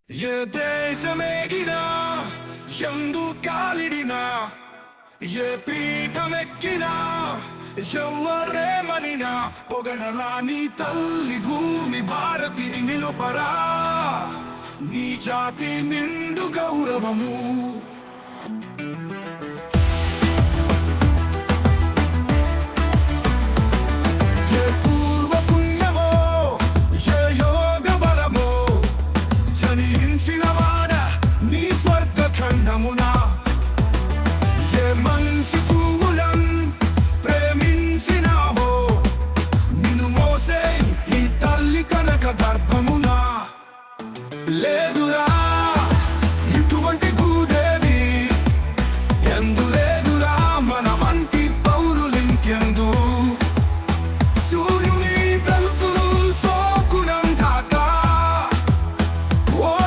ఏ దేశమేగినా ఎందు కాలిడినా ఏ పీఠమెక్కినా ఎవరేమనినా పొగడరాని తల్లి భూమి భారతిని నిలుపరా నీ జాతి నిండు గౌరవము ఏ పూర్వ పుణ్యమో ఏ యోగ బలమో జనించిన వాడ నీ స్వర్గ ఖండమున ఏ మంచి